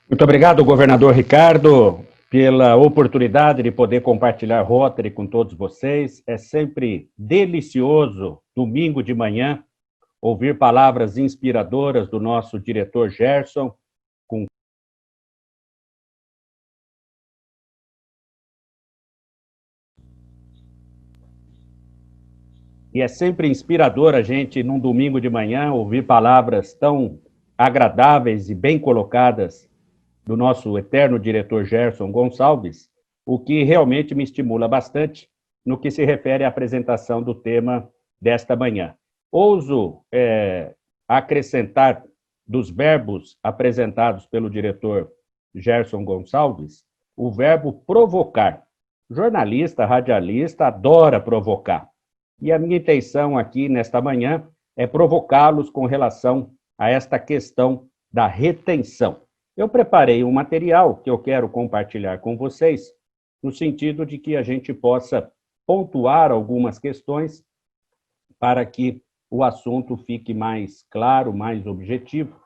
Muito obrigado, governador Ricardo, pela oportunidade de poder compartilhar Rotary com todos vocês. É sempre delicioso, domingo de manhã, ouvir palavras inspiradoras do nosso diretor Gerson, com E é sempre inspirador a gente, num domingo de manhã, ouvir palavras tão agradáveis e bem colocadas do nosso eterno diretor Gerson Gonçalves, o que realmente me estimula bastante no que se refere à apresentação do tema desta manhã. Ouso acrescentar dos verbos apresentados pelo diretor Gerson Gonçalves, o verbo provocar. Jornalista, radialista, adora provocar. E a minha intenção aqui, nesta manhã, é provocá-los com relação a esta questão da retenção. Eu preparei um material que eu quero compartilhar com vocês, no sentido de que a gente possa pontuar algumas questões para que o assunto fique mais claro, mais objetivo,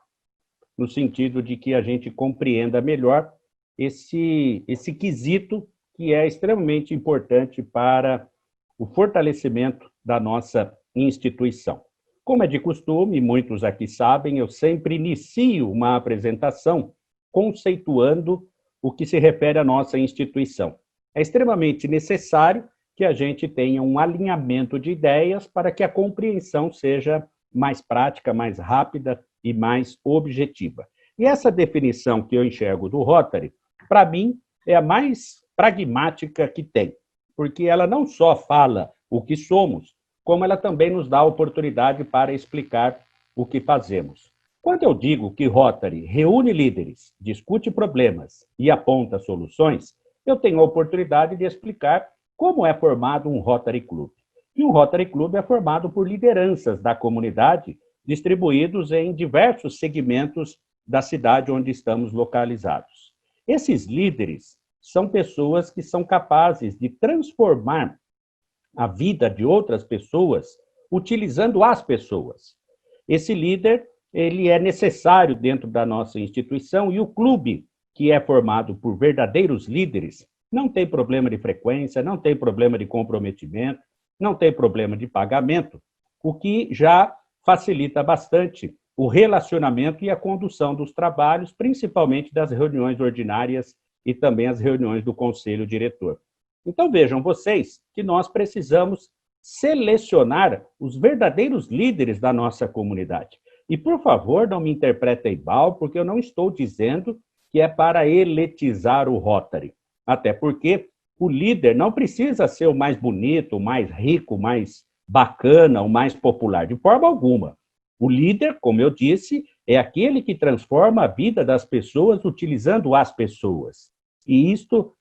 no sentido de que a gente compreenda melhor esse quesito que é extremamente importante para o fortalecimento da nossa instituição. Como é de costume, muitos aqui sabem, eu sempre inicio uma apresentação conceituando o que se refere à nossa instituição. É extremamente necessário que a gente tenha um alinhamento de ideias para que a compreensão seja mais prática, mais rápida e mais objetiva. E essa definição que eu enxergo do Rotary, para mim, é a mais pragmática que tem, porque ela não só fala o que somos, como ela também nos dá a oportunidade para explicar o que fazemos. Quando eu digo que Rotary reúne líderes, discute problemas e aponta soluções, eu tenho a oportunidade de explicar como é formado um Rotary Club. E um Rotary Club é formado por lideranças da comunidade, distribuídos em diversos segmentos da cidade onde estamos localizados. Esses líderes são pessoas que são capazes de transformar a vida de outras pessoas utilizando as pessoas. Esse líder, ele é necessário dentro da nossa instituição e o clube, que é formado por verdadeiros líderes, não tem problema de frequência, não tem problema de comprometimento, não tem problema de pagamento, o que já facilita bastante o relacionamento e a condução dos trabalhos, principalmente das reuniões ordinárias e também as reuniões do conselho diretor. Então vejam vocês que nós precisamos selecionar os verdadeiros líderes da nossa comunidade. E, por favor, não me interpretem mal, porque eu não estou dizendo que é para elitizar o Rotary. Até porque o líder não precisa ser o mais bonito, o mais rico, o mais bacana, o mais popular, de forma alguma. O líder, como eu disse, é aquele que transforma a vida das pessoas utilizando as pessoas. E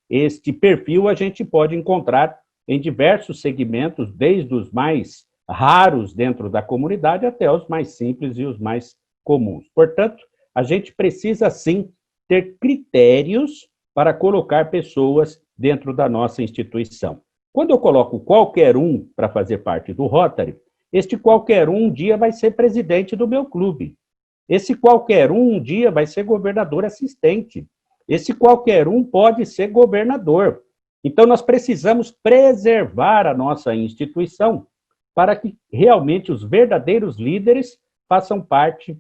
este perfil a gente pode encontrar em diversos segmentos, desde os mais raros dentro da comunidade até os mais simples e os mais comuns. Portanto, a gente precisa, sim, ter critérios para colocar pessoas dentro da nossa instituição. Quando eu coloco qualquer um para fazer parte do Rotary, este qualquer um dia vai ser presidente do meu clube. Esse qualquer um dia vai ser governador assistente. Esse qualquer um pode ser governador. Então, nós precisamos preservar a nossa instituição para que realmente os verdadeiros líderes façam parte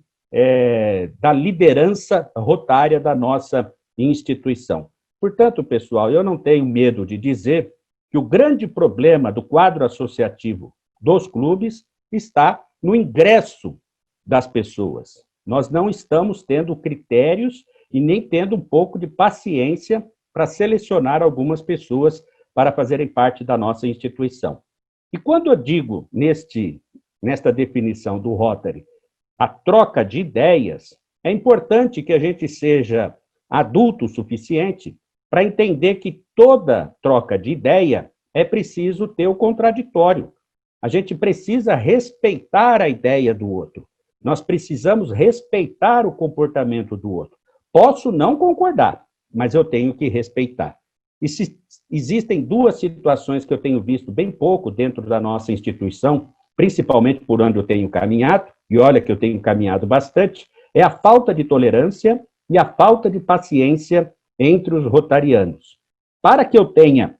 da liderança rotária da nossa instituição. Portanto, pessoal, eu não tenho medo de dizer que o grande problema do quadro associativo dos clubes está no ingresso das pessoas. Nós não estamos tendo critérios e nem tendo um pouco de paciência para selecionar algumas pessoas para fazerem parte da nossa instituição. E quando eu digo, nesta definição do Rotary, a troca de ideias, é importante que a gente seja adulto o suficiente para entender que toda troca de ideia é preciso ter o contraditório. A gente precisa respeitar a ideia do outro. Nós precisamos respeitar o comportamento do outro. Posso não concordar, mas eu tenho que respeitar. E existem duas situações que eu tenho visto bem pouco dentro da nossa instituição, principalmente por onde eu tenho caminhado, e olha que eu tenho caminhado bastante, é a falta de tolerância e a falta de paciência entre os rotarianos. Para que eu tenha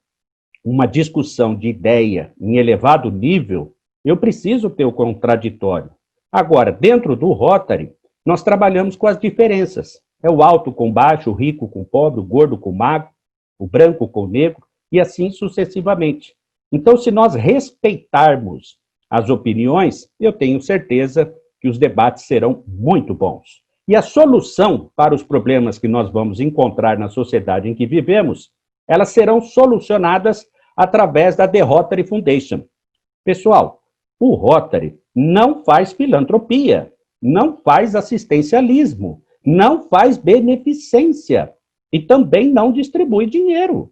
uma discussão de ideia em elevado nível, eu preciso ter o contraditório. Agora, dentro do Rotary, nós trabalhamos com as diferenças. É o alto com baixo, o rico com pobre, o gordo com magro, o branco com o negro, e assim sucessivamente. Então, se nós respeitarmos as opiniões, eu tenho certeza que os debates serão muito bons. E a solução para os problemas que nós vamos encontrar na sociedade em que vivemos, elas serão solucionadas através da The Rotary Foundation. Pessoal, o Rotary não faz filantropia, não faz assistencialismo, não faz beneficência e também não distribui dinheiro.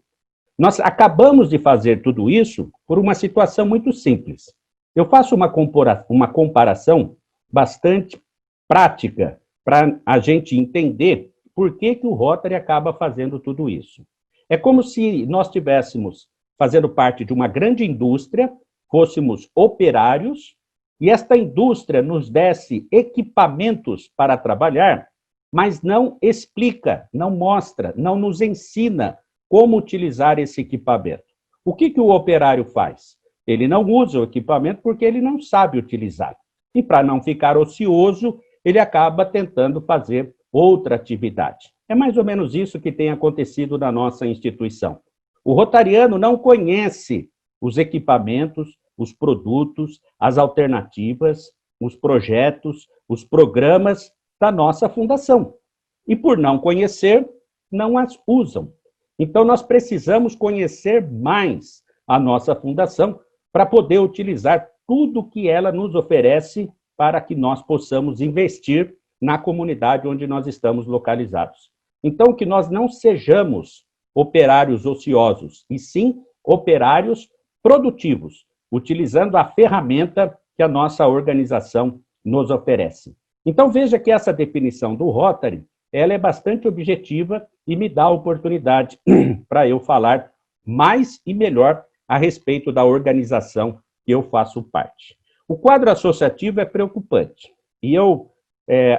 Nós acabamos de fazer tudo isso por uma situação muito simples. Eu faço uma comparação bastante prática para a gente entender por que o Rotary acaba fazendo tudo isso. É como se nós estivéssemos fazendo parte de uma grande indústria, fôssemos operários, e esta indústria nos desse equipamentos para trabalhar, mas não explica, não mostra, não nos ensina como utilizar esse equipamento. O que o operário faz? Ele não usa o equipamento porque ele não sabe utilizar. E para não ficar ocioso, ele acaba tentando fazer outra atividade. É mais ou menos isso que tem acontecido na nossa instituição. O rotariano não conhece os equipamentos, os produtos, as alternativas, os projetos, os programas da nossa fundação. E por não conhecer, não as usam. Então, nós precisamos conhecer mais a nossa fundação para poder utilizar tudo que ela nos oferece para que nós possamos investir na comunidade onde nós estamos localizados. Então, que nós não sejamos operários ociosos, e sim operários produtivos, utilizando a ferramenta que a nossa organização nos oferece. Então, veja que essa definição do Rotary, ela é bastante objetiva e me dá a oportunidade para eu falar mais e melhor a respeito da organização que eu faço parte. O quadro associativo é preocupante e eu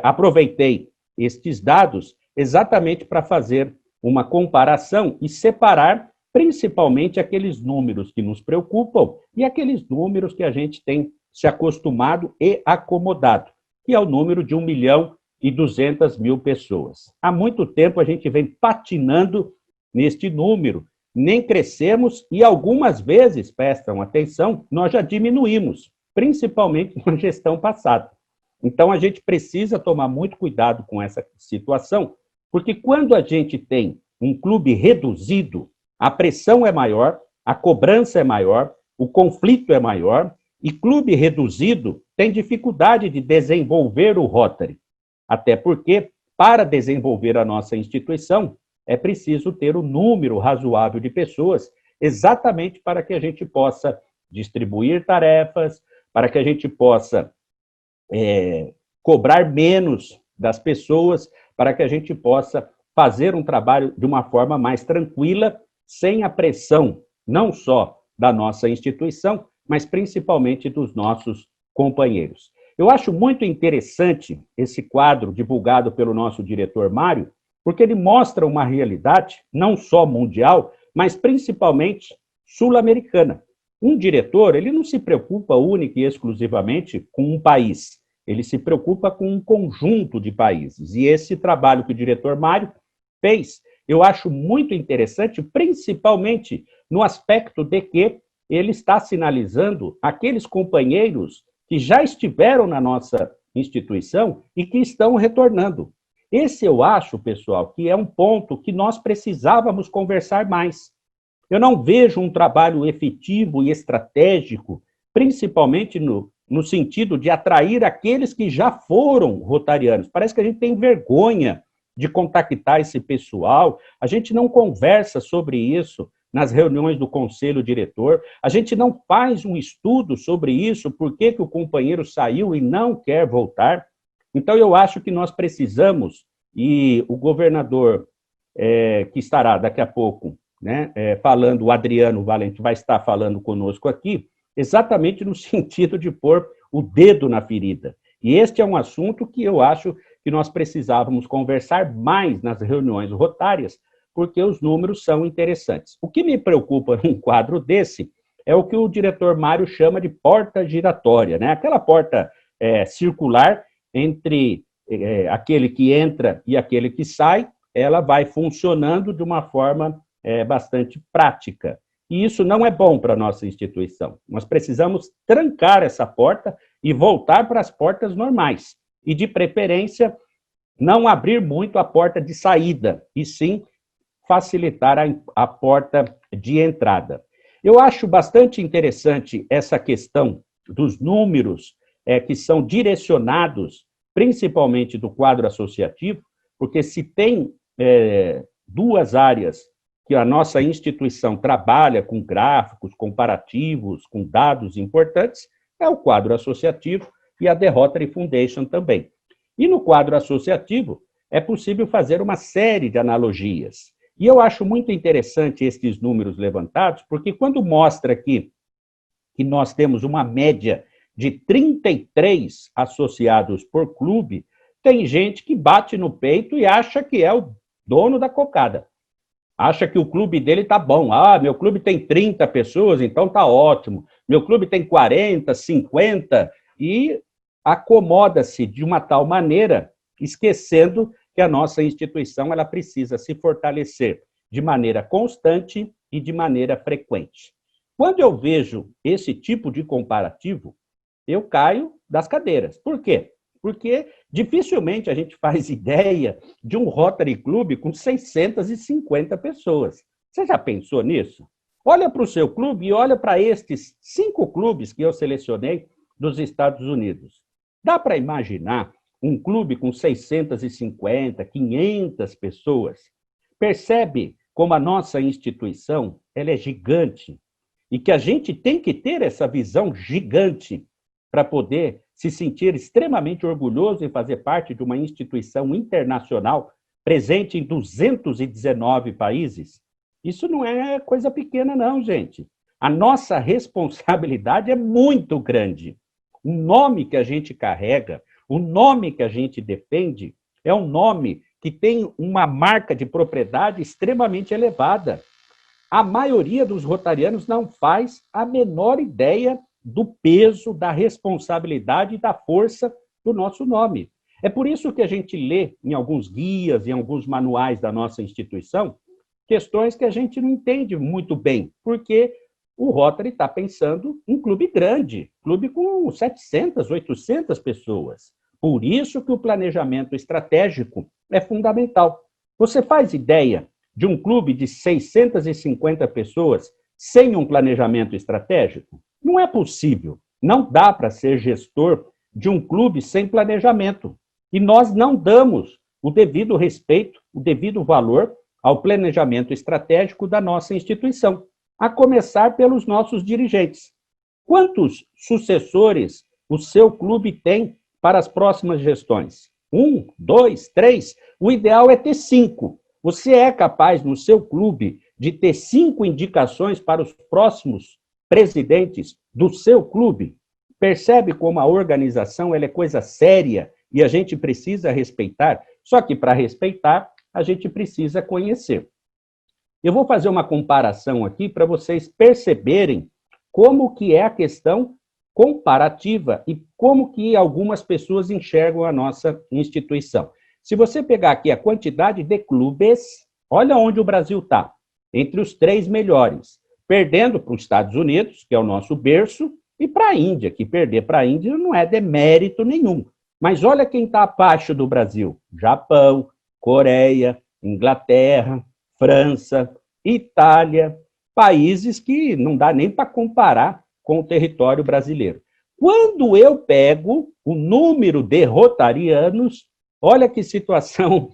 aproveitei estes dados exatamente para fazer uma comparação e separar principalmente aqueles números que nos preocupam e aqueles números que a gente tem se acostumado e acomodado, que é o número de 1.200.000 pessoas. Há muito tempo a gente vem patinando neste número, nem crescemos e algumas vezes, prestam atenção, nós já diminuímos, principalmente na gestão passada. Então a gente precisa tomar muito cuidado com essa situação, porque quando a gente tem um clube reduzido, a pressão é maior, a cobrança é maior, o conflito é maior, e clube reduzido tem dificuldade de desenvolver o Rotary. Até porque, para desenvolver a nossa instituição, é preciso ter um número razoável de pessoas, exatamente para que a gente possa distribuir tarefas, para que a gente possa cobrar menos das pessoas, para que a gente possa fazer um trabalho de uma forma mais tranquila, sem a pressão, não só da nossa instituição, mas principalmente dos nossos companheiros. Eu acho muito interessante esse quadro divulgado pelo nosso diretor Mário, porque ele mostra uma realidade, não só mundial, mas principalmente sul-americana. Um diretor, ele não se preocupa única e exclusivamente com um país, ele se preocupa com um conjunto de países. E esse trabalho que o diretor Mário fez, eu acho muito interessante, principalmente no aspecto de que ele está sinalizando aqueles companheiros que já estiveram na nossa instituição e que estão retornando. Esse eu acho, pessoal, que é um ponto que nós precisávamos conversar mais. Eu não vejo um trabalho efetivo e estratégico, principalmente no sentido de atrair aqueles que já foram rotarianos. Parece que a gente tem vergonha de contactar esse pessoal, a gente não conversa sobre isso nas reuniões do conselho diretor, a gente não faz um estudo sobre isso, por que o companheiro saiu e não quer voltar. Então, eu acho que nós precisamos, e o governador, que estará daqui a pouco, né, falando, o Adriano Valente vai estar falando conosco aqui, exatamente no sentido de pôr o dedo na ferida. E este é um assunto que eu acho que nós precisávamos conversar mais nas reuniões rotárias, porque os números são interessantes. O que me preocupa num quadro desse é o que o diretor Mário chama de porta giratória, né? Aquela porta circular entre aquele que entra e aquele que sai, ela vai funcionando de uma forma bastante prática. E isso não é bom para a nossa instituição. Nós precisamos trancar essa porta e voltar para as portas normais. E, de preferência, não abrir muito a porta de saída, e sim facilitar a porta de entrada. Eu acho bastante interessante essa questão dos números que são direcionados, principalmente do quadro associativo, porque se tem duas áreas que a nossa instituição trabalha com gráficos comparativos, com dados importantes, é o quadro associativo e a The Rotary Foundation também. E no quadro associativo é possível fazer uma série de analogias. E eu acho muito interessante estes números levantados, porque quando mostra aqui que nós temos uma média de 33 associados por clube, tem gente que bate no peito e acha que é o dono da cocada. Acha que o clube dele tá bom. Ah, meu clube tem 30 pessoas, então tá ótimo. Meu clube tem 40, 50, e acomoda-se de uma tal maneira, esquecendo que a nossa instituição ela precisa se fortalecer de maneira constante e de maneira frequente. Quando eu vejo esse tipo de comparativo, eu caio das cadeiras. Por quê? Porque dificilmente a gente faz ideia de um Rotary Club com 650 pessoas. Você já pensou nisso? Olha para o seu clube e olha para estes 5 clubes que eu selecionei dos Estados Unidos. Dá para imaginar um clube com 650, 500 pessoas? Percebe como a nossa instituição ela é gigante e que a gente tem que ter essa visão gigante para poder se sentir extremamente orgulhoso em fazer parte de uma instituição internacional presente em 219 países? Isso não é coisa pequena, não, gente. A nossa responsabilidade é muito grande. O nome que a gente carrega, o nome que a gente defende, é um nome que tem uma marca de propriedade extremamente elevada. A maioria dos rotarianos não faz a menor ideia do peso, da responsabilidade e da força do nosso nome. É por isso que a gente lê em alguns guias, em alguns manuais da nossa instituição, questões que a gente não entende muito bem, porque o Rotary está pensando em clube grande, clube com 700, 800 pessoas. Por isso que o planejamento estratégico é fundamental. Você faz ideia de um clube de 650 pessoas sem um planejamento estratégico? Não é possível. Não dá para ser gestor de um clube sem planejamento. E nós não damos o devido respeito, o devido valor ao planejamento estratégico da nossa instituição, a começar pelos nossos dirigentes. Quantos sucessores o seu clube tem para as próximas gestões? 1, 2, 3? O ideal é ter 5. Você é capaz, no seu clube, de ter 5 indicações para os próximos presidentes do seu clube? Percebe como a organização ela é coisa séria e a gente precisa respeitar? Só que, para respeitar, a gente precisa conhecer. Eu vou fazer uma comparação aqui para vocês perceberem como que é a questão comparativa e como que algumas pessoas enxergam a nossa instituição. Se você pegar aqui a quantidade de clubes, olha onde o Brasil está, entre os 3 melhores, perdendo para os Estados Unidos, que é o nosso berço, e para a Índia, que perder para a Índia não é demérito nenhum. Mas olha quem está abaixo do Brasil: Japão, Coreia, Inglaterra, França, Itália, países que não dá nem para comparar com o território brasileiro. Quando eu pego o número de rotarianos, olha que situação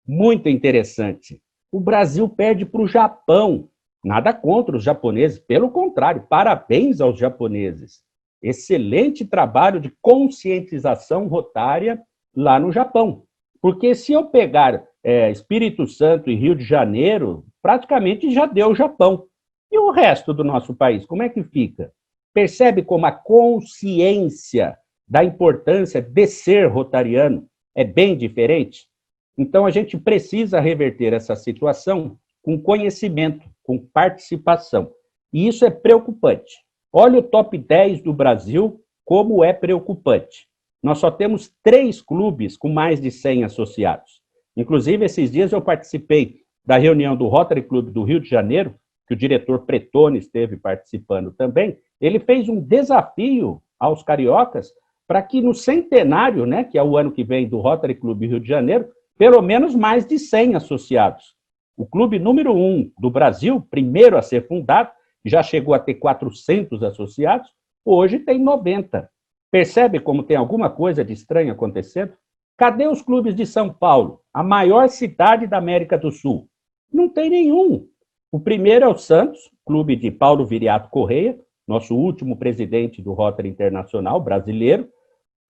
muito interessante. O Brasil perde para o Japão. Nada contra os japoneses, pelo contrário, parabéns aos japoneses. Excelente trabalho de conscientização rotária lá no Japão. Porque se eu pegar Espírito Santo e Rio de Janeiro, praticamente já deu o Japão. E o resto do nosso país, como é que fica? Percebe como a consciência da importância de ser rotariano é bem diferente. Então, a gente precisa reverter essa situação com conhecimento, com participação. E isso é preocupante. Olha o top 10 do Brasil, como é preocupante. Nós só temos 3 clubes com mais de 100 associados. Inclusive, esses dias eu participei da reunião do Rotary Club do Rio de Janeiro, que o diretor Pretoni esteve participando também. Ele fez um desafio aos cariocas para que no centenário, né, que é o ano que vem do Rotary Club Rio de Janeiro, pelo menos mais de 100 associados. O clube número 1 do Brasil, primeiro a ser fundado, já chegou a ter 400 associados, hoje tem 90. Percebe como tem alguma coisa de estranho acontecendo? Cadê os clubes de São Paulo, a maior cidade da América do Sul? Não tem nenhum. O primeiro é o Santos, clube de Paulo Viriato Correia, nosso último presidente do Rotary Internacional brasileiro.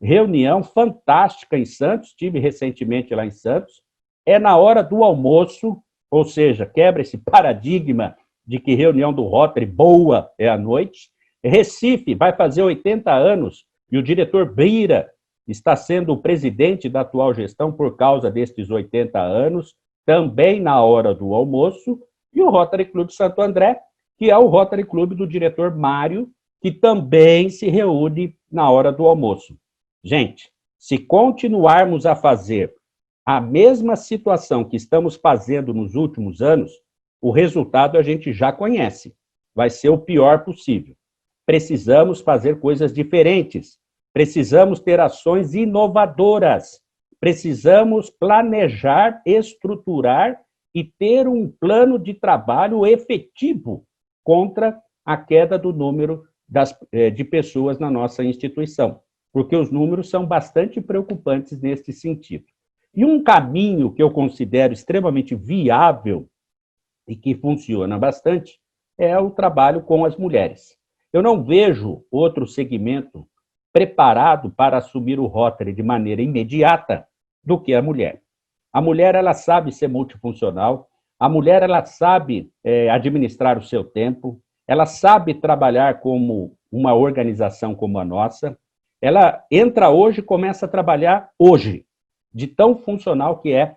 Reunião fantástica em Santos, estive recentemente lá em Santos. É na hora do almoço, ou seja, quebra esse paradigma de que reunião do Rotary boa é à noite. Recife vai fazer 80 anos e o diretor Brira está sendo o presidente da atual gestão por causa destes 80 anos, também na hora do almoço. E o Rotary Clube Santo André, que é o Rotary Clube do diretor Mário, que também se reúne na hora do almoço. Gente, se continuarmos a fazer a mesma situação que estamos fazendo nos últimos anos, o resultado a gente já conhece. Vai ser o pior possível. Precisamos fazer coisas diferentes. Precisamos ter ações inovadoras. Precisamos planejar, estruturar e ter um plano de trabalho efetivo contra a queda do número de pessoas na nossa instituição, porque os números são bastante preocupantes neste sentido. E um caminho que eu considero extremamente viável e que funciona bastante é o trabalho com as mulheres. Eu não vejo outro segmento preparado para assumir o Rotary de maneira imediata do que a mulher. A mulher, ela sabe ser multifuncional, a mulher, ela sabe administrar o seu tempo, ela sabe trabalhar como uma organização como a nossa, ela entra hoje e começa a trabalhar hoje, de tão funcional que é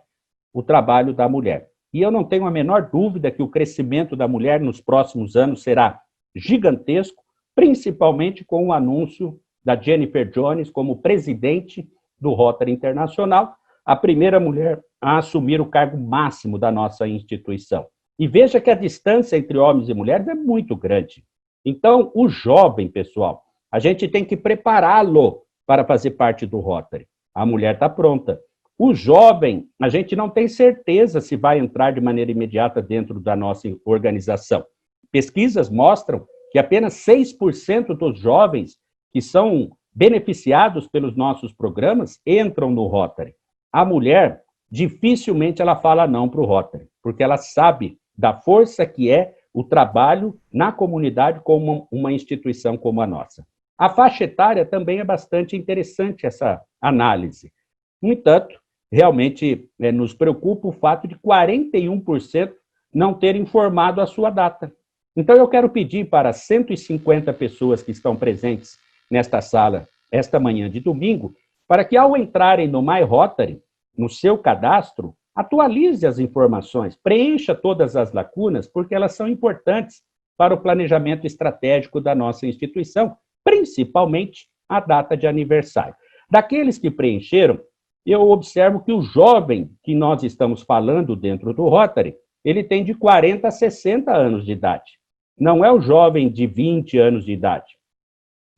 o trabalho da mulher. E eu não tenho a menor dúvida que o crescimento da mulher nos próximos anos será gigantesco, principalmente com o anúncio da Jennifer Jones como presidente do Rotary Internacional, a primeira mulher a assumir o cargo máximo da nossa instituição. E veja que a distância entre homens e mulheres é muito grande. Então, o jovem, pessoal, a gente tem que prepará-lo para fazer parte do Rotary. A mulher está pronta. O jovem, a gente não tem certeza se vai entrar de maneira imediata dentro da nossa organização. Pesquisas mostram que apenas 6% dos jovens que são beneficiados pelos nossos programas entram no Rotary. A mulher, dificilmente ela fala não para o Rotary, porque ela sabe da força que é o trabalho na comunidade como uma instituição como a nossa. A faixa etária também é bastante interessante essa análise. No entanto, realmente nos preocupa o fato de 41% não ter informado a sua data. Então, eu quero pedir para 150 pessoas que estão presentes nesta sala, esta manhã de domingo, para que, ao entrarem no My Rotary, no seu cadastro, atualize as informações, preencha todas as lacunas, porque elas são importantes para o planejamento estratégico da nossa instituição, principalmente a data de aniversário. Daqueles que preencheram, eu observo que o jovem que nós estamos falando dentro do Rotary, ele tem de 40 a 60 anos de idade. Não é o jovem de 20 anos de idade.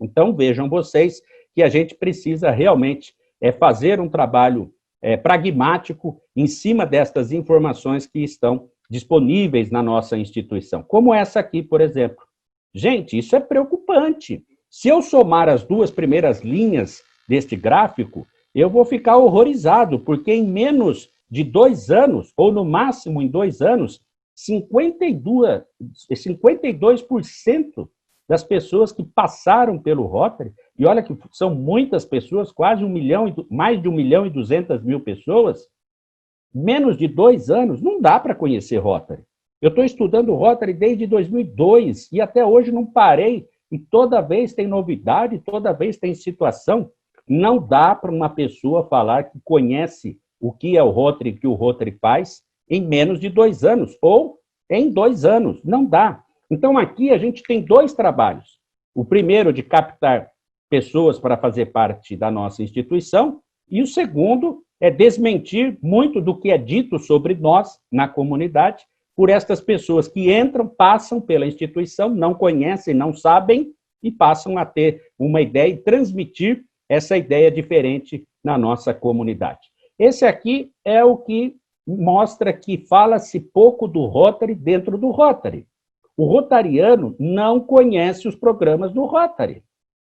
Então, vejam vocês que a gente precisa realmente fazer um trabalho pragmático em cima destas informações que estão disponíveis na nossa instituição, como essa aqui, por exemplo. Gente, isso é preocupante. Se eu somar as duas primeiras linhas deste gráfico, eu vou ficar horrorizado, porque em menos de 2 anos, ou no máximo em 2 anos, 52% das pessoas que passaram pelo Rotary, e olha que são muitas pessoas, quase 1 milhão, mais de 1.200.000 pessoas, menos de 2 anos, não dá para conhecer Rotary. Eu estou estudando Rotary desde 2002 e até hoje não parei, e toda vez tem novidade, toda vez tem situação. Não dá para uma pessoa falar que conhece o que é o Rotary, o que o Rotary faz, em menos de 2 anos, ou em 2 anos. Não dá. Então, aqui a gente tem 2 trabalhos. O primeiro, de captar pessoas para fazer parte da nossa instituição, e o segundo é desmentir muito do que é dito sobre nós na comunidade, por estas pessoas que entram, passam pela instituição, não conhecem, não sabem, e passam a ter uma ideia e transmitir essa ideia diferente na nossa comunidade. Esse aqui é o que mostra que fala-se pouco do Rotary dentro do Rotary. O rotariano não conhece os programas do Rotary,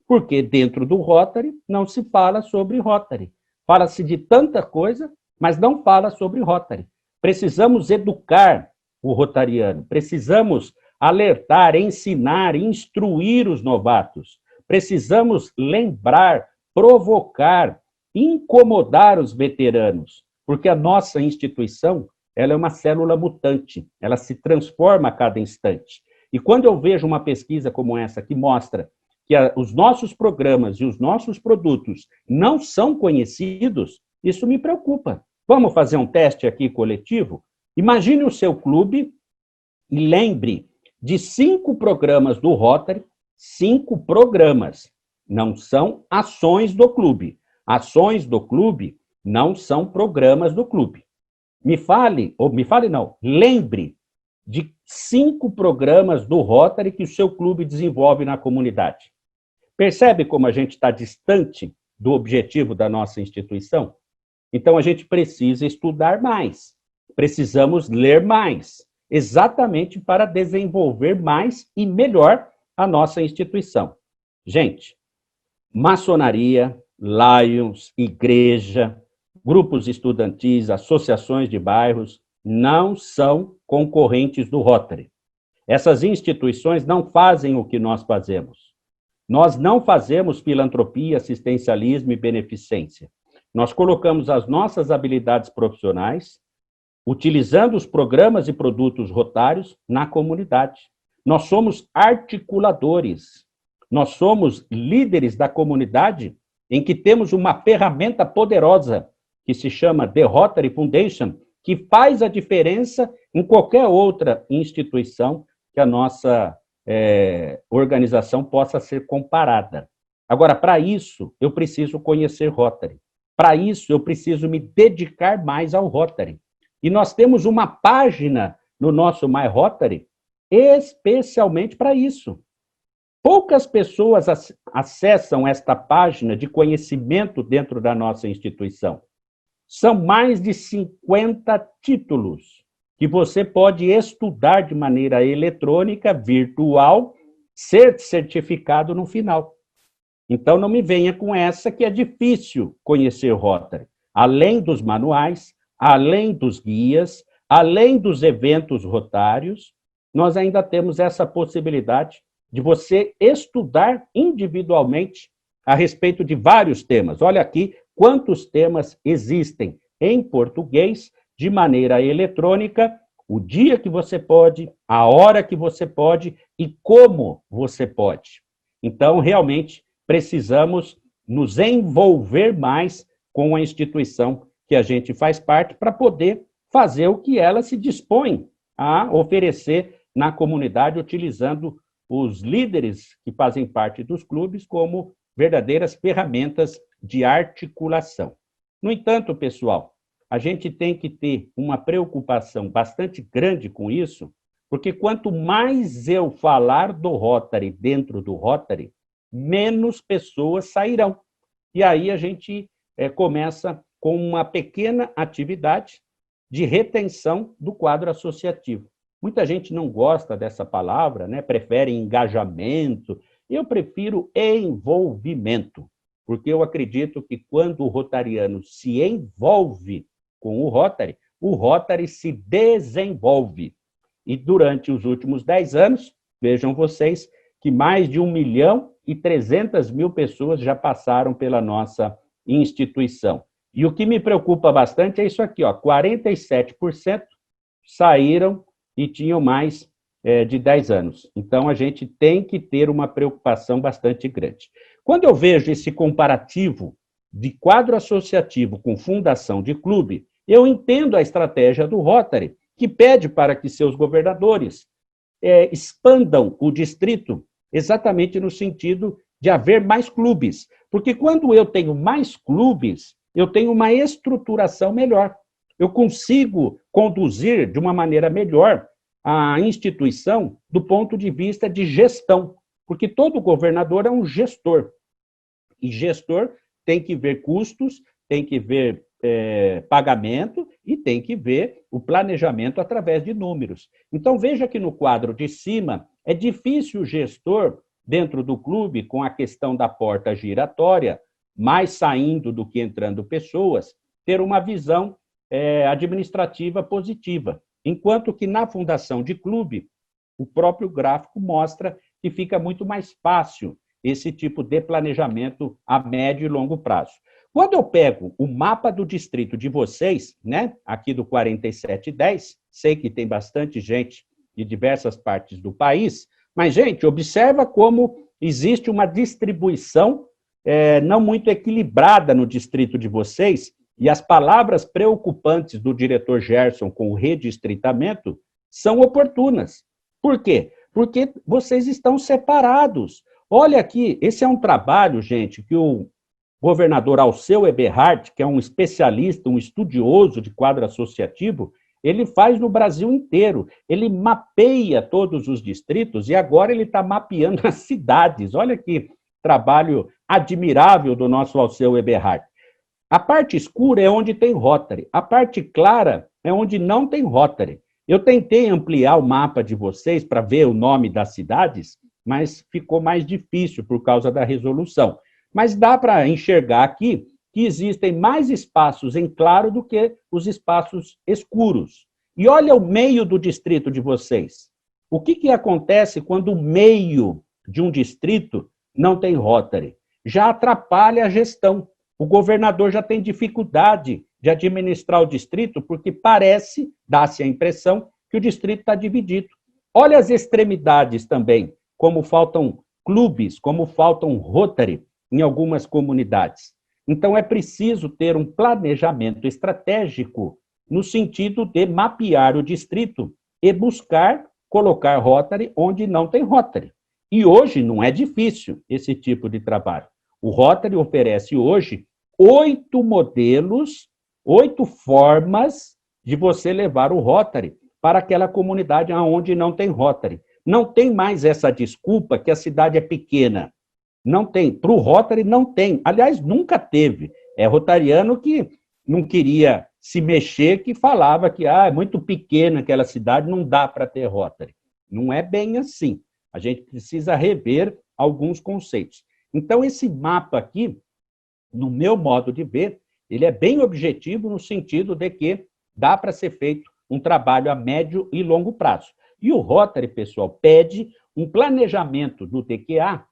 porque dentro do Rotary não se fala sobre Rotary. Fala-se de tanta coisa, mas não fala sobre Rotary. Precisamos educar o rotariano, precisamos alertar, ensinar, instruir os novatos. Precisamos lembrar, provocar, incomodar os veteranos, porque a nossa instituição, ela é uma célula mutante, ela se transforma a cada instante. E quando eu vejo uma pesquisa como essa, que mostra que os nossos programas e os nossos produtos não são conhecidos, isso me preocupa. Vamos fazer um teste aqui coletivo? Imagine o seu clube e lembre de 5 programas do Rotary, 5 programas, não são ações do clube. Ações do clube não são programas do clube. Lembre de 5 programas do Rotary que o seu clube desenvolve na comunidade. Percebe como a gente está distante do objetivo da nossa instituição? Então, a gente precisa estudar mais, precisamos ler mais, exatamente para desenvolver mais e melhor a nossa instituição. Gente, maçonaria, Lions, igreja, grupos estudantis, associações de bairros, não são concorrentes do Rotary. Essas instituições não fazem o que nós fazemos. Nós não fazemos filantropia, assistencialismo e beneficência. Nós colocamos as nossas habilidades profissionais, utilizando os programas e produtos rotários na comunidade. Nós somos articuladores, nós somos líderes da comunidade em que temos uma ferramenta poderosa que se chama The Rotary Foundation, que faz a diferença em qualquer outra instituição que a nossa organização possa ser comparada. Agora, para isso, eu preciso conhecer Rotary. Para isso, eu preciso me dedicar mais ao Rotary. E nós temos uma página no nosso My Rotary especialmente para isso. Poucas pessoas acessam esta página de conhecimento dentro da nossa instituição. São mais de 50 títulos que você pode estudar de maneira eletrônica, virtual, ser certificado no final. Então, não me venha com essa que é difícil conhecer Rotary. Além dos manuais, além dos guias, além dos eventos rotários, nós ainda temos essa possibilidade de você estudar individualmente a respeito de vários temas. Olha aqui quantos temas existem em português, de maneira eletrônica, o dia que você pode, a hora que você pode e como você pode. Então, realmente, precisamos nos envolver mais com a instituição que a gente faz parte para poder fazer o que ela se dispõe a oferecer na comunidade, utilizando os líderes que fazem parte dos clubes como verdadeiras ferramentas de articulação. No entanto, pessoal, a gente tem que ter uma preocupação bastante grande com isso, porque quanto mais eu falar do Rotary dentro do Rotary, menos pessoas sairão. E aí a gente começa com uma pequena atividade de retenção do quadro associativo. Muita gente não gosta dessa palavra, né? Prefere engajamento. Eu prefiro envolvimento, porque eu acredito que quando o rotariano se envolve com o Rotary se desenvolve. E durante os últimos 10 anos, vejam vocês que mais de 1.300.000 pessoas já passaram pela nossa instituição. E o que me preocupa bastante é isso aqui, ó, 47% saíram e tinham mais de 10 anos. Então, a gente tem que ter uma preocupação bastante grande. Quando eu vejo esse comparativo de quadro associativo com fundação de clube, eu entendo a estratégia do Rotary, que pede para que seus governadores expandam o distrito exatamente no sentido de haver mais clubes. Porque quando eu tenho mais clubes, eu tenho uma estruturação melhor. Eu consigo conduzir de uma maneira melhor a instituição do ponto de vista de gestão, porque todo governador é um gestor. E gestor tem que ver custos, tem que ver pagamento e tem que ver o planejamento através de números. Então, veja que no quadro de cima, é difícil o gestor, dentro do clube, com a questão da porta giratória, mais saindo do que entrando pessoas, ter uma visão administrativa positiva. Enquanto que na fundação de clube, o próprio gráfico mostra que fica muito mais fácil esse tipo de planejamento a médio e longo prazo. Quando eu pego o mapa do distrito de vocês, né, aqui do 4710, sei que tem bastante gente de diversas partes do país, mas, gente, observa como existe uma distribuição não muito equilibrada no distrito de vocês, e as palavras preocupantes do diretor Gerson com o redistritamento são oportunas. Por quê? Porque vocês estão separados. Olha aqui, esse é um trabalho, gente, que o governador Alceu Eberhard, que é um especialista, um estudioso de quadro associativo, ele faz no Brasil inteiro. Ele mapeia todos os distritos e agora ele está mapeando as cidades. Olha que trabalho admirável do nosso Alceu Eberhard. A parte escura é onde tem Rotary, a parte clara é onde não tem Rotary. Eu tentei ampliar o mapa de vocês para ver o nome das cidades, mas ficou mais difícil por causa da resolução. Mas dá para enxergar aqui que existem mais espaços em claro do que os espaços escuros. E olha o meio do distrito de vocês. O que acontece quando o meio de um distrito não tem Rotary? Já atrapalha a gestão. O governador já tem dificuldade de administrar o distrito porque parece, dá-se a impressão, que o distrito está dividido. Olha as extremidades também, como faltam clubes, como faltam Rotary em algumas comunidades. Então, é preciso ter um planejamento estratégico no sentido de mapear o distrito e buscar colocar Rotary onde não tem Rotary. E hoje não é difícil esse tipo de trabalho. O Rotary oferece hoje 8 modelos, 8 formas de você levar o Rotary para aquela comunidade onde não tem Rotary. Não tem mais essa desculpa que a cidade é pequena. Não tem. Para o Rotary, não tem. Aliás, nunca teve. É rotariano que não queria se mexer, que falava que é muito pequena aquela cidade, não dá para ter Rotary. Não é bem assim. A gente precisa rever alguns conceitos. Então, esse mapa aqui, no meu modo de ver, ele é bem objetivo no sentido de que dá para ser feito um trabalho a médio e longo prazo. E o Rotary, pessoal, pede um planejamento do TQA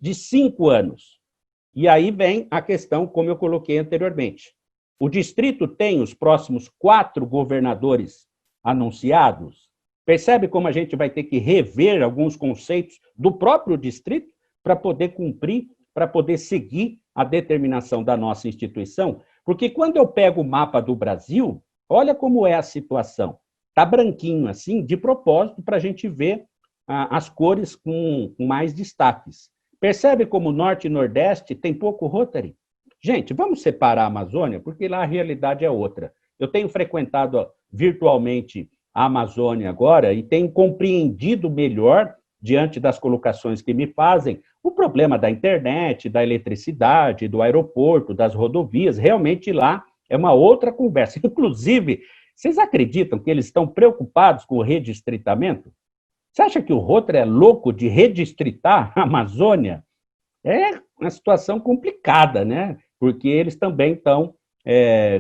de 5 anos. E aí vem a questão, como eu coloquei anteriormente. O distrito tem os próximos 4 governadores anunciados. Percebe como a gente vai ter que rever alguns conceitos do próprio distrito para poder cumprir, para poder seguir a determinação da nossa instituição? Porque quando eu pego o mapa do Brasil, olha como é a situação. Está branquinho assim, de propósito, para a gente ver as cores com mais destaques. Percebe como Norte e Nordeste tem pouco Rotary? Gente, vamos separar a Amazônia, porque lá a realidade é outra. Eu tenho frequentado virtualmente a Amazônia agora e tenho compreendido melhor, diante das colocações que me fazem, o problema da internet, da eletricidade, do aeroporto, das rodovias. Realmente lá é uma outra conversa. Inclusive, vocês acreditam que eles estão preocupados com o redistritamento? Você acha que o Rotary é louco de redistritar a Amazônia? É uma situação complicada, né? Porque eles também estão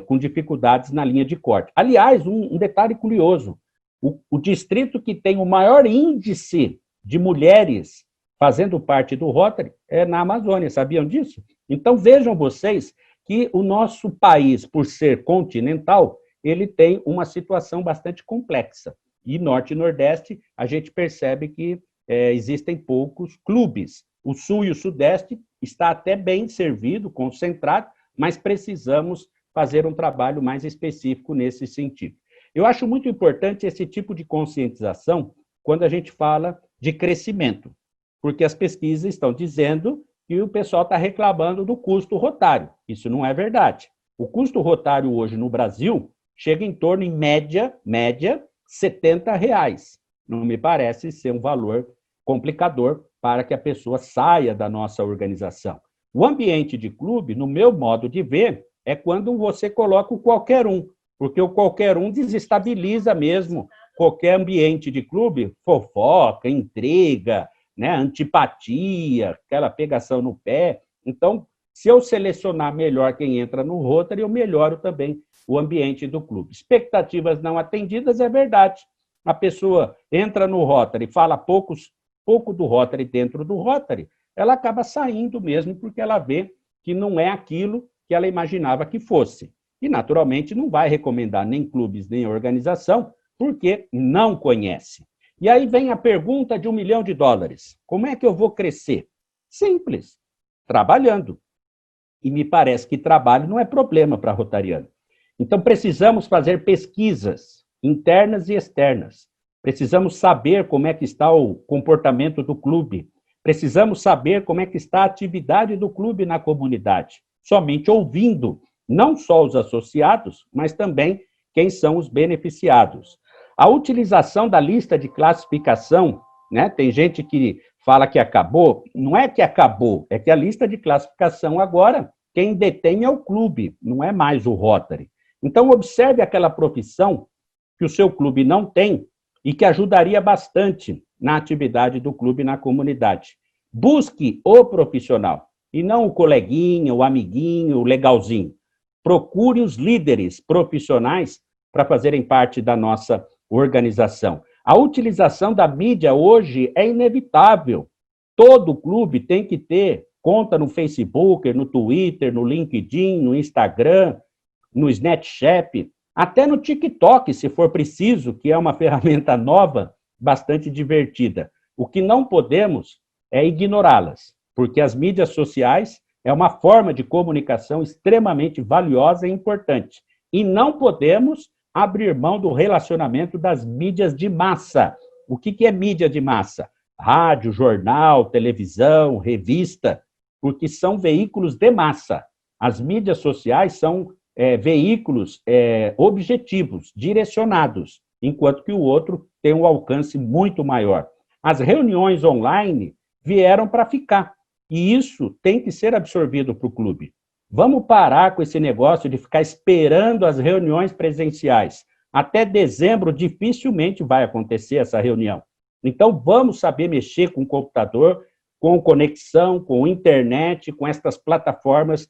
com dificuldades na linha de corte. Aliás, um detalhe curioso, o distrito que tem o maior índice de mulheres fazendo parte do Rotary é na Amazônia, sabiam disso? Então, vejam vocês que o nosso país, por ser continental, ele tem uma situação bastante complexa. E Norte e Nordeste, a gente percebe que existem poucos clubes. O Sul e o Sudeste está até bem servido, concentrado, mas precisamos fazer um trabalho mais específico nesse sentido. Eu acho muito importante esse tipo de conscientização quando a gente fala de crescimento, porque as pesquisas estão dizendo que o pessoal está reclamando do custo rotário. Isso não é verdade. O custo rotário hoje no Brasil chega em torno, em média, R$ 70. Não me parece ser um valor complicador para que a pessoa saia da nossa organização. O ambiente de clube, no meu modo de ver, é quando você coloca o qualquer um, porque o qualquer um desestabiliza mesmo qualquer ambiente de clube, fofoca, intriga, né, antipatia, aquela pegação no pé. Então, se eu selecionar melhor quem entra no Rotary, eu melhoro também o ambiente do clube. Expectativas não atendidas é verdade. A pessoa entra no Rotary, fala pouco do Rotary dentro do Rotary, ela acaba saindo mesmo porque ela vê que não é aquilo que ela imaginava que fosse. E, naturalmente, não vai recomendar nem clubes, nem organização, porque não conhece. E aí vem a pergunta de $1 milhão. Como é que eu vou crescer? Simples, trabalhando. E me parece que trabalho não é problema para rotariano. Então, precisamos fazer pesquisas internas e externas. Precisamos saber como é que está o comportamento do clube. Precisamos saber como é que está a atividade do clube na comunidade. Somente ouvindo, não só os associados, mas também quem são os beneficiados. A utilização da lista de classificação, né? Tem gente que fala que acabou. Não é que acabou, é que a lista de classificação agora, quem detém é o clube, não é mais o Rotary. Então, observe aquela profissão que o seu clube não tem e que ajudaria bastante na atividade do clube na comunidade. Busque o profissional, e não o coleguinha, o amiguinho, o legalzinho. Procure os líderes profissionais para fazerem parte da nossa organização. A utilização da mídia hoje é inevitável. Todo clube tem que ter conta no Facebook, no Twitter, no LinkedIn, no Instagram, no Snapchat, até no TikTok, se for preciso, que é uma ferramenta nova, bastante divertida. O que não podemos é ignorá-las, porque as mídias sociais é uma forma de comunicação extremamente valiosa e importante. E não podemos abrir mão do relacionamento das mídias de massa. O que é mídia de massa? Rádio, jornal, televisão, revista, porque são veículos de massa. As mídias sociais são veículos objetivos, direcionados, enquanto que o outro tem um alcance muito maior. As reuniões online vieram para ficar, e isso tem que ser absorvido para o clube. Vamos parar com esse negócio de ficar esperando as reuniões presenciais. Até dezembro, dificilmente vai acontecer essa reunião. Então, vamos saber mexer com o computador, com conexão, com internet, com estas plataformas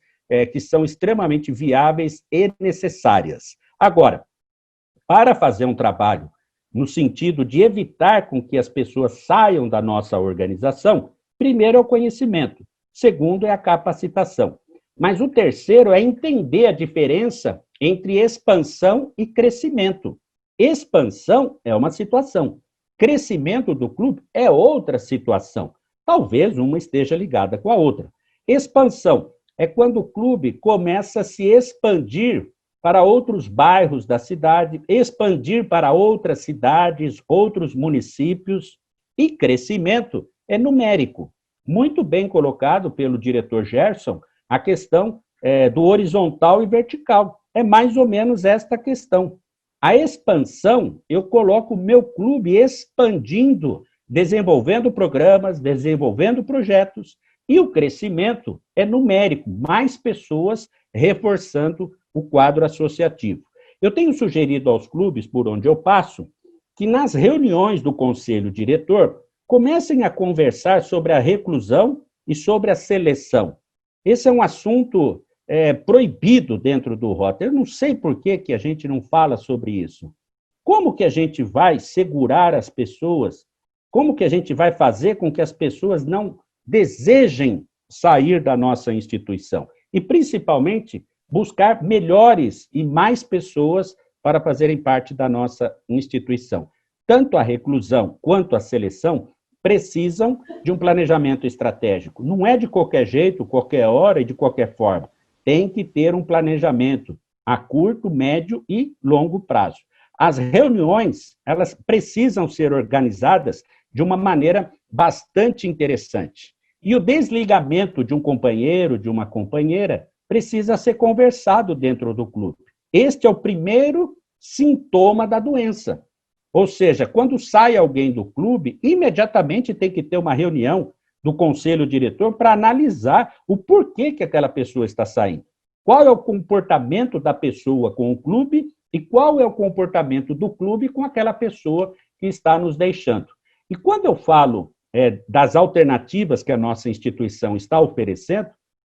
que são extremamente viáveis e necessárias. Agora, para fazer um trabalho no sentido de evitar com que as pessoas saiam da nossa organização, primeiro é o conhecimento, segundo é a capacitação. Mas o terceiro é entender a diferença entre expansão e crescimento. Expansão é uma situação, crescimento do clube é outra situação. Talvez uma esteja ligada com a outra. Expansão é quando o clube começa a se expandir para outros bairros da cidade, expandir para outras cidades, outros municípios. E crescimento é numérico. Muito bem colocado pelo diretor Gerson, a questão do horizontal e vertical. É mais ou menos esta questão. A expansão, eu coloco o meu clube expandindo, desenvolvendo programas, desenvolvendo projetos, e o crescimento é numérico, mais pessoas reforçando o quadro associativo. Eu tenho sugerido aos clubes por onde eu passo que nas reuniões do conselho diretor comecem a conversar sobre a reclusão e sobre a seleção. Esse é um assunto proibido dentro do Rotary. Eu não sei por que a gente não fala sobre isso. Como que a gente vai segurar as pessoas? Como que a gente vai fazer com que as pessoas não desejem sair da nossa instituição? E, principalmente, buscar melhores e mais pessoas para fazerem parte da nossa instituição. Tanto a reclusão quanto a seleção precisam de um planejamento estratégico. Não é de qualquer jeito, qualquer hora e de qualquer forma. tem que ter um planejamento a curto, médio e longo prazo. As reuniões, elas precisam ser organizadas de uma maneira bastante interessante. E o desligamento de um companheiro, de uma companheira, precisa ser conversado dentro do clube. Este é o primeiro sintoma da doença. Ou seja, quando sai alguém do clube, imediatamente tem que ter uma reunião do conselho diretor para analisar o porquê que aquela pessoa está saindo. Qual é o comportamento da pessoa com o clube e qual é o comportamento do clube com aquela pessoa que está nos deixando. E quando eu falo das alternativas que a nossa instituição está oferecendo,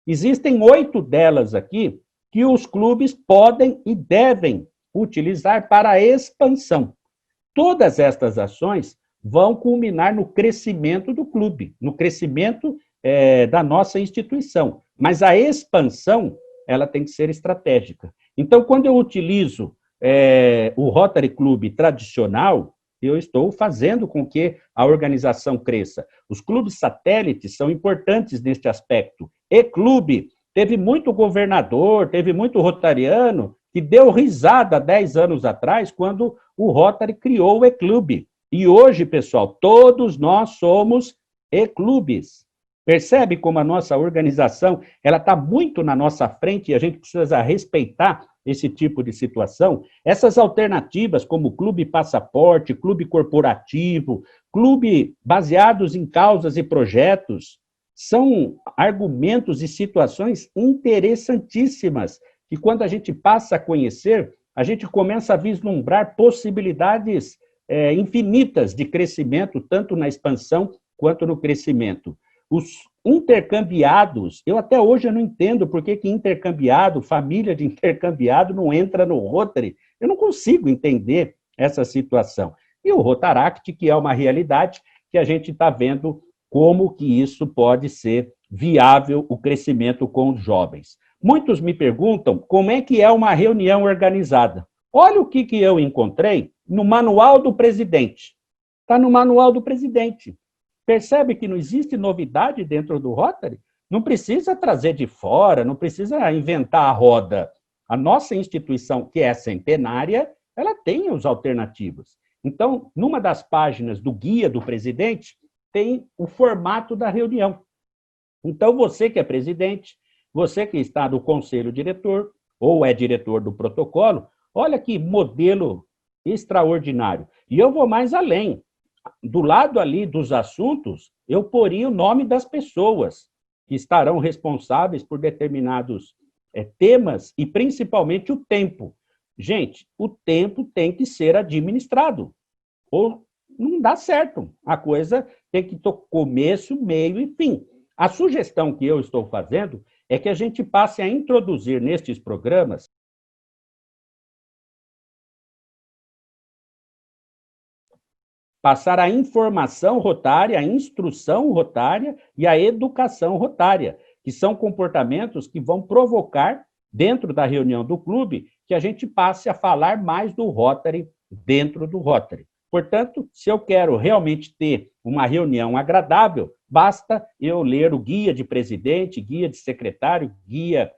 existem 8 delas aqui que os clubes podem e devem utilizar para a expansão. Todas estas ações vão culminar no crescimento do clube, no crescimento da nossa instituição. Mas a expansão, ela tem que ser estratégica. Então, quando eu utilizo o Rotary Club tradicional, eu estou fazendo com que a organização cresça. Os clubes satélites são importantes neste aspecto. E-clube, teve muito governador, teve muito rotariano que deu risada 10 anos atrás, quando o Rotary criou o E-clube. E hoje, pessoal, todos nós somos E-clubes. Percebe como a nossa organização ela está muito na nossa frente e a gente precisa respeitar esse tipo de situação? Essas alternativas, como clube passaporte, clube corporativo, clube baseados em causas e projetos, são argumentos e situações interessantíssimas que, quando a gente passa a conhecer, a gente começa a vislumbrar possibilidades infinitas de crescimento, tanto na expansão quanto no crescimento. Os intercambiados, eu até hoje não entendo por que intercambiado, família de intercambiado, não entra no Rotary. Eu não consigo entender essa situação. E o Rotaract, que é uma realidade que a gente está vendo como que isso pode ser viável, o crescimento com os jovens. Muitos me perguntam como é que é uma reunião organizada. Olha o que eu encontrei no manual do presidente. Está no manual do presidente. Percebe que não existe novidade dentro do Rotary? Não precisa trazer de fora, não precisa inventar a roda. A nossa instituição, que é centenária, ela tem as alternativas. Então, numa das páginas do guia do presidente, tem o formato da reunião. Então, você que é presidente, você que está no conselho diretor, ou é diretor do protocolo, olha que modelo extraordinário. E eu vou mais além. Do lado ali dos assuntos, eu poria o nome das pessoas que estarão responsáveis por determinados temas e, principalmente, o tempo. Gente, o tempo tem que ser administrado, ou não dá certo. A coisa tem que ter começo, meio e fim. A sugestão que eu estou fazendo é que a gente passe a introduzir nestes programas passar a informação rotária, a instrução rotária e a educação rotária, que são comportamentos que vão provocar, dentro da reunião do clube, que a gente passe a falar mais do Rotary dentro do Rotary. Portanto, se eu quero realmente ter uma reunião agradável, basta eu ler o guia de presidente, guia de secretário, guia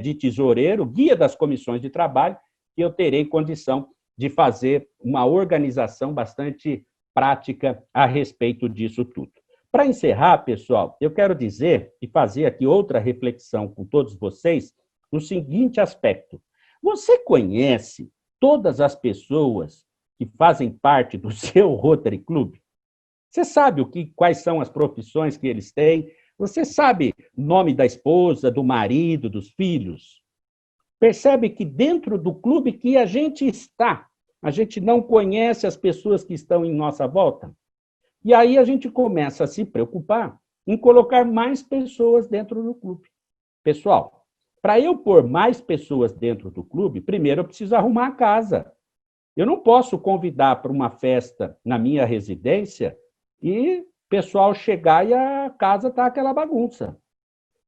de tesoureiro, guia das comissões de trabalho, que eu terei condição de fazer uma organização bastante prática a respeito disso tudo. Para encerrar, pessoal, eu quero dizer e fazer aqui outra reflexão com todos vocês no seguinte aspecto. Você conhece todas as pessoas que fazem parte do seu Rotary Club? Você sabe quais são as profissões que eles têm? Você sabe o nome da esposa, do marido, dos filhos? Percebe que dentro do clube que a gente está, a gente não conhece as pessoas que estão em nossa volta? E aí a gente começa a se preocupar em colocar mais pessoas dentro do clube. Pessoal, para eu pôr mais pessoas dentro do clube, primeiro eu preciso arrumar a casa. Eu não posso convidar para uma festa na minha residência e o pessoal chegar e a casa está aquela bagunça.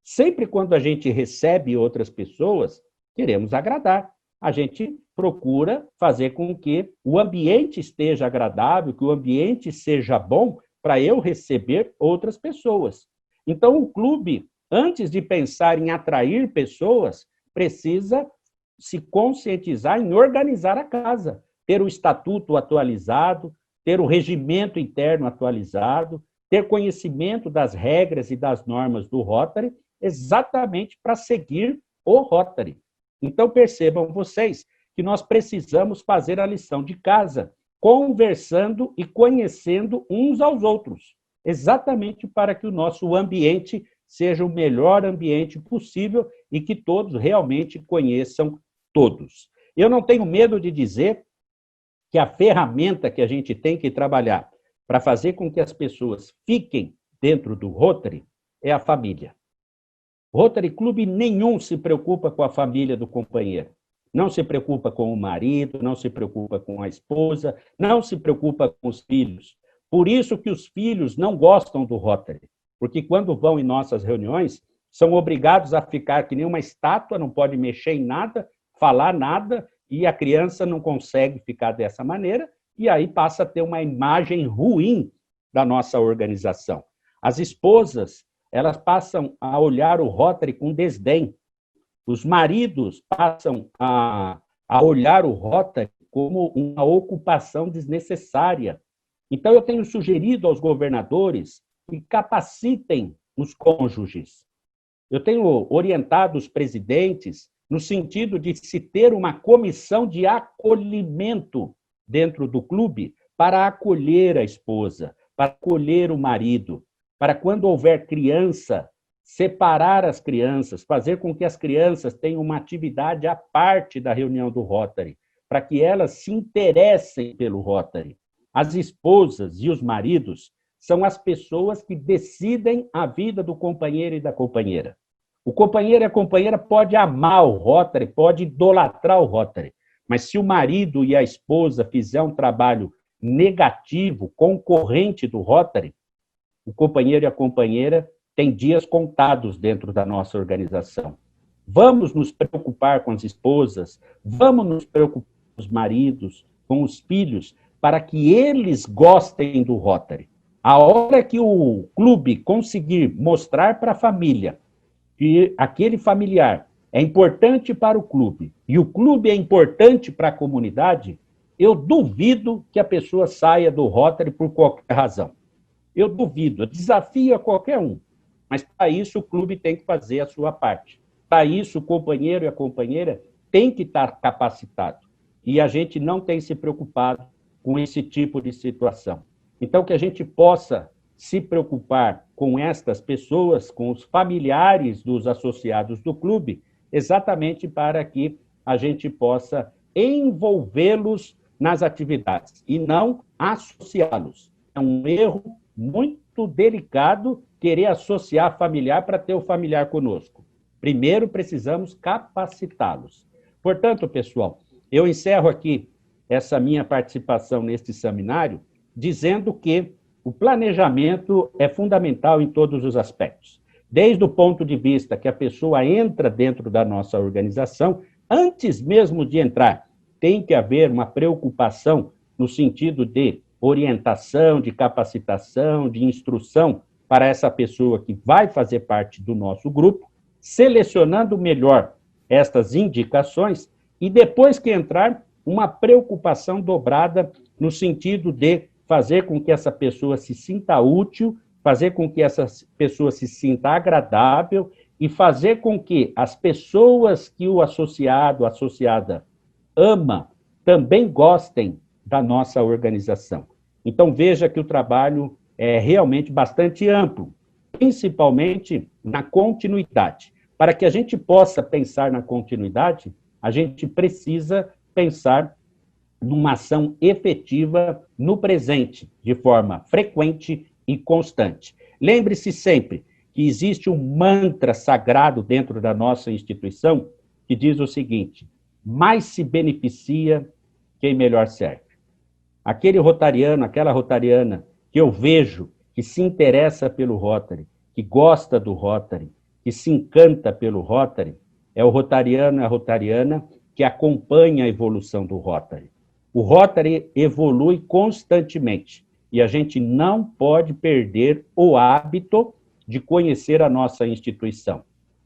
Sempre quando a gente recebe outras pessoas, queremos agradar. A gente procura fazer com que o ambiente esteja agradável, que o ambiente seja bom para eu receber outras pessoas. Então, o clube, antes de pensar em atrair pessoas, precisa se conscientizar em organizar a casa, ter o estatuto atualizado, ter o regimento interno atualizado, ter conhecimento das regras e das normas do Rotary, exatamente para seguir o Rotary. Então, percebam vocês que nós precisamos fazer a lição de casa, conversando e conhecendo uns aos outros, exatamente para que o nosso ambiente seja o melhor ambiente possível e que todos realmente conheçam todos. Eu não tenho medo de dizer que a ferramenta que a gente tem que trabalhar para fazer com que as pessoas fiquem dentro do Rotary é a família. Rotary Clube nenhum se preocupa com a família do companheiro. Não se preocupa com o marido, não se preocupa com a esposa, não se preocupa com os filhos. Por isso que os filhos não gostam do Rotary, porque quando vão em nossas reuniões, são obrigados a ficar que nem uma estátua, não pode mexer em nada, falar nada, e a criança não consegue ficar dessa maneira, e aí passa a ter uma imagem ruim da nossa organização. As esposas, elas passam a olhar o Rotary com desdém. Os maridos passam a olhar o Rotary como uma ocupação desnecessária. Então, eu tenho sugerido aos governadores que capacitem os cônjuges. Eu tenho orientado os presidentes no sentido de se ter uma comissão de acolhimento dentro do clube para acolher a esposa, para acolher o marido, para quando houver criança, separar as crianças, fazer com que as crianças tenham uma atividade à parte da reunião do Rotary, para que elas se interessem pelo Rotary. As esposas e os maridos são as pessoas que decidem a vida do companheiro e da companheira. O companheiro e a companheira pode amar o Rotary, pode idolatrar o Rotary, mas se o marido e a esposa fizer um trabalho negativo, concorrente do Rotary, o companheiro e a companheira têm dias contados dentro da nossa organização. Vamos nos preocupar com as esposas, vamos nos preocupar com os maridos, com os filhos, para que eles gostem do Rotary. A hora que o clube conseguir mostrar para a família que aquele familiar é importante para o clube e o clube é importante para a comunidade, eu duvido que a pessoa saia do Rotary por qualquer razão. Eu duvido, eu desafio a qualquer um. Mas para isso o clube tem que fazer a sua parte. Para isso o companheiro e a companheira têm que estar capacitados. E a gente não tem se preocupado com esse tipo de situação. Então, que a gente possa se preocupar com estas pessoas, com os familiares dos associados do clube, exatamente para que a gente possa envolvê-los nas atividades e não associá-los. É um erro muito delicado querer associar familiar para ter o familiar conosco. Primeiro, precisamos capacitá-los. Portanto, pessoal, eu encerro aqui essa minha participação neste seminário dizendo que o planejamento é fundamental em todos os aspectos. Desde o ponto de vista que a pessoa entra dentro da nossa organização, antes mesmo de entrar, tem que haver uma preocupação no sentido de orientação, de capacitação, de instrução para essa pessoa que vai fazer parte do nosso grupo, selecionando melhor estas indicações e depois que entrar, uma preocupação dobrada no sentido de fazer com que essa pessoa se sinta útil, fazer com que essa pessoa se sinta agradável e fazer com que as pessoas que o associado, a associada, ama, também gostem da nossa organização. Então, veja que o trabalho é realmente bastante amplo, principalmente na continuidade. Para que a gente possa pensar na continuidade, a gente precisa pensar numa ação efetiva no presente, de forma frequente e constante. Lembre-se sempre que existe um mantra sagrado dentro da nossa instituição que diz o seguinte: mais se beneficia quem melhor serve. Aquele rotariano, aquela rotariana que eu vejo que se interessa pelo Rotary, que gosta do Rotary, que se encanta pelo Rotary, é o rotariano e a rotariana que acompanha a evolução do Rotary. O Rotary evolui constantemente e a gente não pode perder o hábito de conhecer a nossa instituição.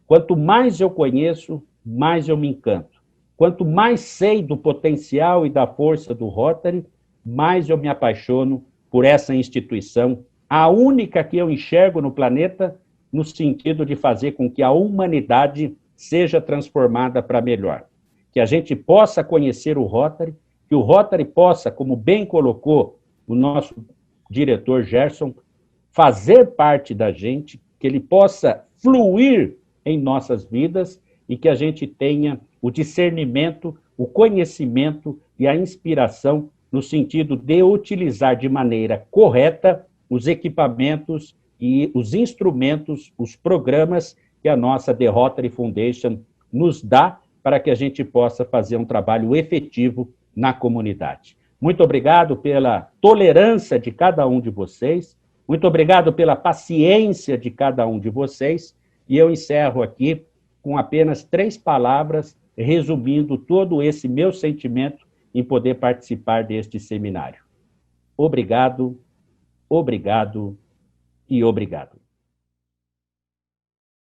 Quanto mais eu conheço, mais eu me encanto. Quanto mais sei do potencial e da força do Rotary, mais eu me apaixono por essa instituição, a única que eu enxergo no planeta, no sentido de fazer com que a humanidade seja transformada para melhor. Que a gente possa conhecer o Rotary, que o Rotary possa, como bem colocou o nosso diretor Gerson, fazer parte da gente, que ele possa fluir em nossas vidas e que a gente tenha o discernimento, o conhecimento e a inspiração no sentido de utilizar de maneira correta os equipamentos e os instrumentos, os programas que a nossa The Rotary Foundation nos dá para que a gente possa fazer um trabalho efetivo na comunidade. Muito obrigado pela tolerância de cada um de vocês, muito obrigado pela paciência de cada um de vocês, e eu encerro aqui com apenas 3 palavras, resumindo todo esse meu sentimento em poder participar deste seminário. Obrigado, obrigado e obrigado.